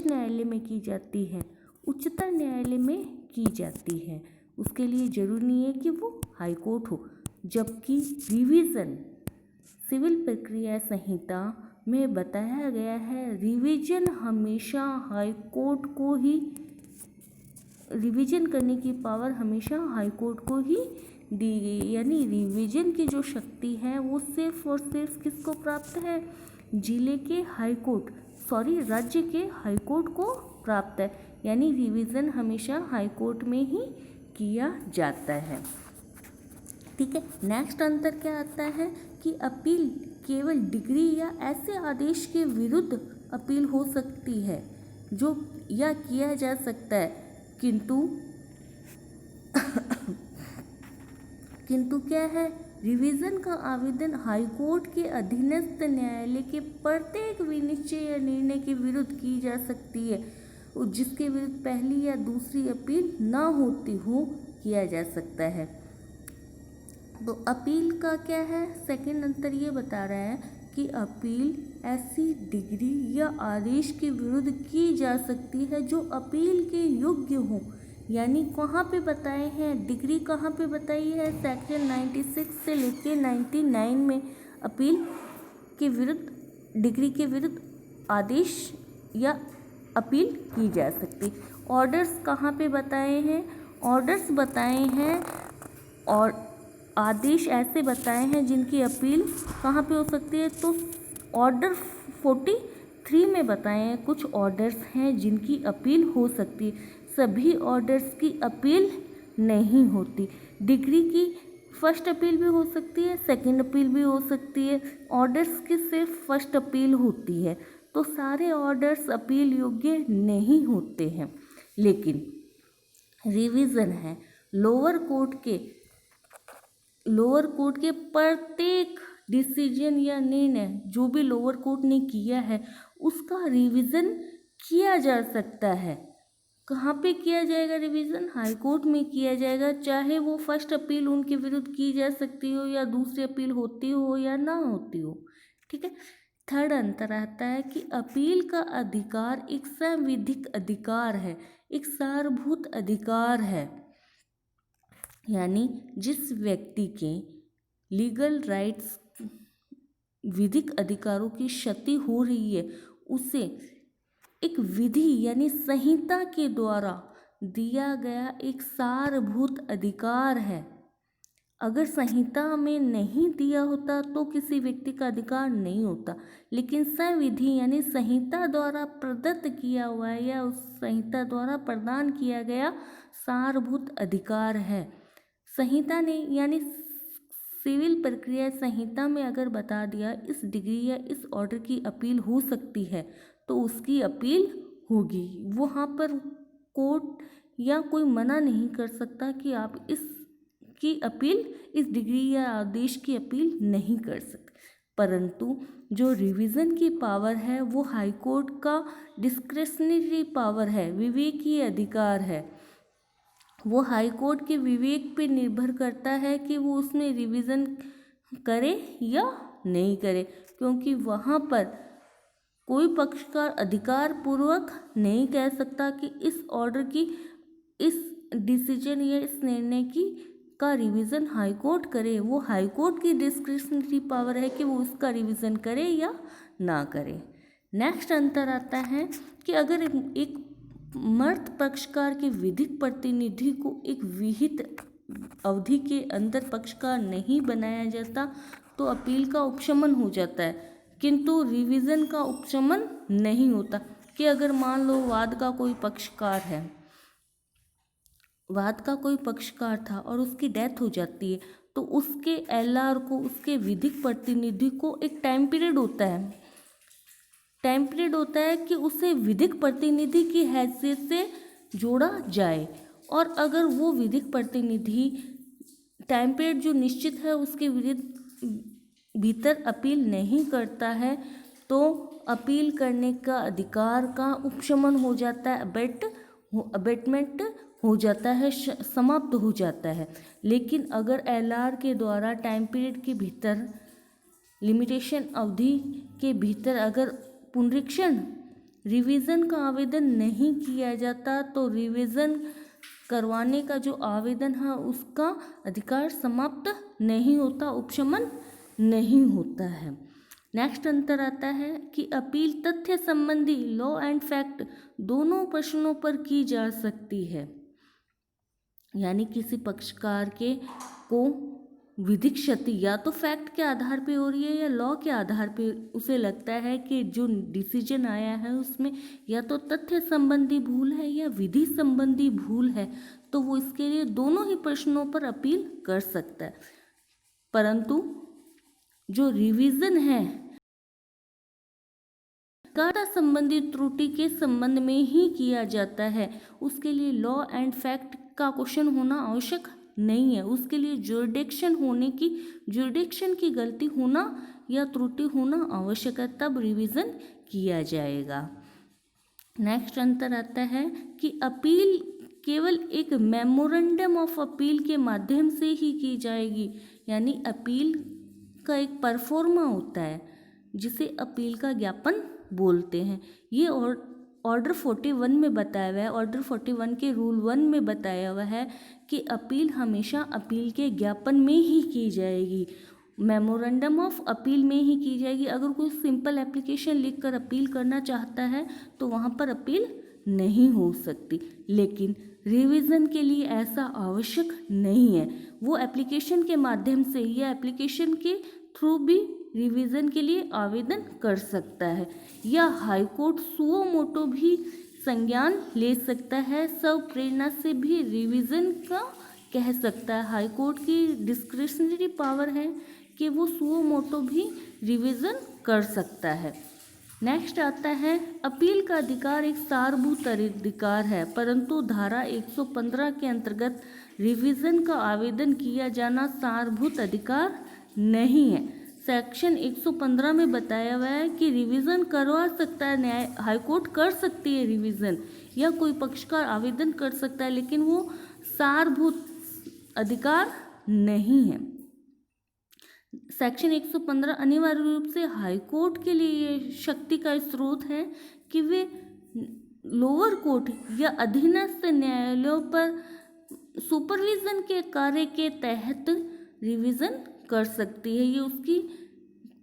न्यायालय में की जाती है, उच्चतम न्यायालय में की जाती है। उसके लिए जरूरी नहीं है कि वो हाई कोर्ट हो। जबकि रिवीजन सिविल प्रक्रिया संहिता में बताया गया है, रिवीजन हमेशा हाई कोर्ट को ही, रिवीजन करने की पावर हमेशा हाई कोर्ट को ही दी गई। यानी रिवीजन की जो शक्ति है वो सिर्फ और सिर्फ किसको प्राप्त है, जिले के हाई कोर्ट, राज्य के हाई कोर्ट को प्राप्त है। यानी रिवीजन हमेशा हाई कोर्ट में ही किया जाता है। ठीक है, नेक्स्ट अंतर क्या आता है कि अपील केवल डिग्री या ऐसे आदेश के विरुद्ध अपील हो सकती है जो या किया जा सकता है, किंतु क्या है, रिवीजन का आवेदन हाई कोर्ट के अधीनस्थ न्यायालय के प्रत्येक विनिश्चय या निर्णय के विरुद्ध की जा सकती है, जिसके विरुद्ध पहली या दूसरी अपील ना होती हो किया जा सकता है। तो अपील का क्या है, सेकंड अंतर ये बता रहा है कि अपील ऐसी डिग्री या आदेश के विरुद्ध की जा सकती है जो अपील के योग्य हो। यानी कहाँ पे बताए हैं, डिग्री कहाँ पे बताई है, सेक्शन 96 से लेके 99 में अपील के विरुद्ध, डिग्री के विरुद्ध आदेश या अपील की जा सकती। ऑर्डर्स कहाँ पे बताए हैं, ऑर्डर्स बताए हैं और आदेश ऐसे बताए हैं जिनकी अपील कहाँ पे हो सकती है। तो ऑर्डर 43 में बताए हैं कुछ ऑर्डर्स हैं जिनकी अपील हो सकती है, सभी ऑर्डर्स की अपील नहीं होती। डिग्री की फर्स्ट अपील भी हो सकती है, सेकंड अपील भी हो सकती है, ऑर्डर्स की सिर्फ फर्स्ट अपील होती है। तो सारे ऑर्डर्स अपील योग्य नहीं होते हैं। लेकिन रिवीजन है, लोअर कोर्ट के प्रत्येक डिसीजन या निर्णय जो भी लोअर कोर्ट ने किया है उसका रिवीजन किया जा सकता है। कहाँ पे किया जाएगा रिवीजन, हाई कोर्ट में किया जाएगा, चाहे वो फर्स्ट अपील उनके विरुद्ध की जा सकती हो या दूसरी अपील होती हो या ना होती हो। ठीक है, थर्ड अंतर आता है कि अपील का अधिकार एक संवैधानिक अधिकार है, एक सार्वभौमिक अधिकार है। यानी जिस व्यक्ति के लीगल राइट्स, विधिक अधिकारों की क्षति हो रही है उसे एक विधि यानी संहिता के द्वारा दिया गया एक सार्वभौमिक अधिकार है। अगर संहिता में नहीं दिया होता तो किसी व्यक्ति का अधिकार नहीं होता, लेकिन संविधि यानी संहिता द्वारा प्रदत्त किया हुआ है या उस संहिता द्वारा प्रदान किया गया सार्वभौमिक अधिकार है। संहिता ने यानी सिविल प्रक्रिया संहिता में अगर बता दिया इस डिग्री या इस ऑर्डर की अपील हो सकती है तो उसकी अपील होगी। वहाँ पर कोर्ट या कोई मना नहीं कर सकता कि आप इसकी अपील, इस डिग्री या आदेश की अपील नहीं कर सकते। परंतु जो रिवीजन की पावर है वो हाई कोर्ट का डिस्क्रिशनरी पावर है, विवेकीय अधिकार है। वो हाई कोर्ट के विवेक पे निर्भर करता है कि वो उसमें रिवीजन करे या नहीं करे, क्योंकि वहाँ पर कोई पक्षकार अधिकार पूर्वक नहीं कह सकता कि इस ऑर्डर की, इस डिसीजन या इस निर्णय की का रिवीजन हाई कोर्ट करे। वो हाई कोर्ट की डिस्क्रिशनरी पावर है कि वो उसका रिवीजन करे या ना करे। नेक्स्ट अंतर आता है कि अगर एक मर्द पक्षकार के विधिक प्रतिनिधि को एक विहित अवधि के अंदर पक्षकार नहीं बनाया जाता तो अपील का उपशमन हो जाता है, किंतु रिवीजन का उपशमन नहीं होता। कि अगर मान लो वाद का कोई पक्षकार था और उसकी डेथ हो जाती है तो उसके एलआर को, उसके विधिक प्रतिनिधि को एक टाइम पीरियड होता है कि उसे विधिक प्रतिनिधि की हैसियत से जोड़ा जाए। और अगर वो विधिक प्रतिनिधि टाइम पीरियड जो निश्चित है उसके भीतर अपील नहीं करता है तो अपील करने का अधिकार का उपशमन हो जाता है, अबेटमेंट हो जाता है, समाप्त हो जाता है। लेकिन अगर एलआर के द्वारा टाइम पीरियड के भीतर, लिमिटेशन अवधि के भीतर अगर पुनरीक्षण रिवीजन का आवेदन नहीं किया जाता तो रिवीजन करवाने का जो आवेदन है उसका अधिकार समाप्त नहीं होता, उपशमन नहीं होता है। नेक्स्ट अंतर आता है कि अपील तथ्य संबंधी लॉ एंड फैक्ट दोनों प्रश्नों पर की जा सकती है, यानी किसी पक्षकार के को विधिक क्षति या तो फैक्ट के आधार पे हो रही है या लॉ के आधार पे उसे लगता है कि जो डिसीजन आया है उसमें या तो तथ्य संबंधी भूल है या विधि संबंधी भूल है, तो वो इसके लिए दोनों ही प्रश्नों पर अपील कर सकता है। परंतु जो रिवीजन है कार्य संबंधी त्रुटि के संबंध में ही किया जाता है, उसके लिए लॉ एंड फैक्ट का क्वेश्चन होना आवश्यक नहीं है। उसके लिए जुरिडिक्शन की गलती होना या त्रुटि होना आवश्यक है, तब रिवीजन किया जाएगा। नेक्स्ट अंतर आता है कि अपील केवल एक मेमोरेंडम ऑफ अपील के माध्यम से ही की जाएगी, यानी अपील का एक परफॉर्मा होता है जिसे अपील का ज्ञापन बोलते हैं। ये ऑर्डर 41 में बताया हुआ है, ऑर्डर 41 के रूल 1 में बताया हुआ है कि अपील हमेशा अपील के ज्ञापन में ही की जाएगी, मेमोरेंडम ऑफ अपील में ही की जाएगी। अगर कोई सिंपल एप्लीकेशन लिखकर अपील करना चाहता है तो वहाँ पर अपील नहीं हो सकती, लेकिन रिवीजन के लिए ऐसा आवश्यक नहीं है। वो एप्लीकेशन के माध्यम से या एप्लीकेशन के थ्रू भी रिवीजन के लिए आवेदन कर सकता है, या हाईकोर्ट सुओ मोटो भी संज्ञान ले सकता है, सब प्रेरणा से भी रिवीजन का कह सकता है। हाईकोर्ट की डिस्क्रिशनरी पावर है कि वो सुओ मोटो भी रिवीजन कर सकता है। नेक्स्ट आता है अपील का अधिकार एक सारभूत अधिकार है, परंतु धारा 115 के अंतर्गत रिवीजन का आवेदन किया जाना सारभूत अधिकार नहीं है। सेक्शन 115 में बताया हुआ है कि रिवीजन करवा सकता है, न्याय हाईकोर्ट कर सकती है रिवीजन, या कोई पक्षकार आवेदन कर सकता है, लेकिन वो सारभूत अधिकार नहीं है। सेक्शन 115 अनिवार्य रूप से हाईकोर्ट के लिए ये शक्ति का स्रोत है कि वे लोअर कोर्ट या अधीनस्थ न्यायालयों पर सुपरविजन के कार्य के तहत रिवीजन कर सकती है। ये उसकी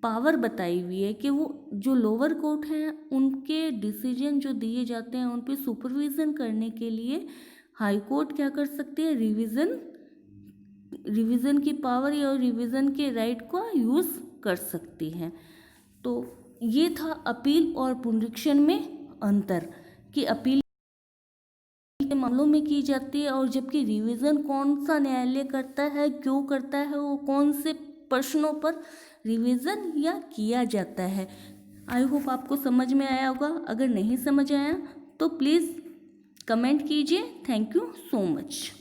पावर बताई हुई है कि वो जो लोअर कोर्ट हैं उनके डिसीजन जो दिए जाते हैं उन पे सुपरविजन करने के लिए हाई कोर्ट क्या कर सकती है, रिवीजन की पावर या रिवीजन के राइट को यूज़ कर सकती है। तो ये था अपील और पुनरीक्षण में अंतर, कि अपील के मामलों में की जाती है और जबकि रिवीजन कौन सा न्यायालय करता है, क्यों करता है, वो कौन से प्रश्नों पर रिवीजन या किया जाता है। आई होप आपको समझ में आया होगा। अगर नहीं समझ आया तो प्लीज़ कमेंट कीजिए। Thank you so much.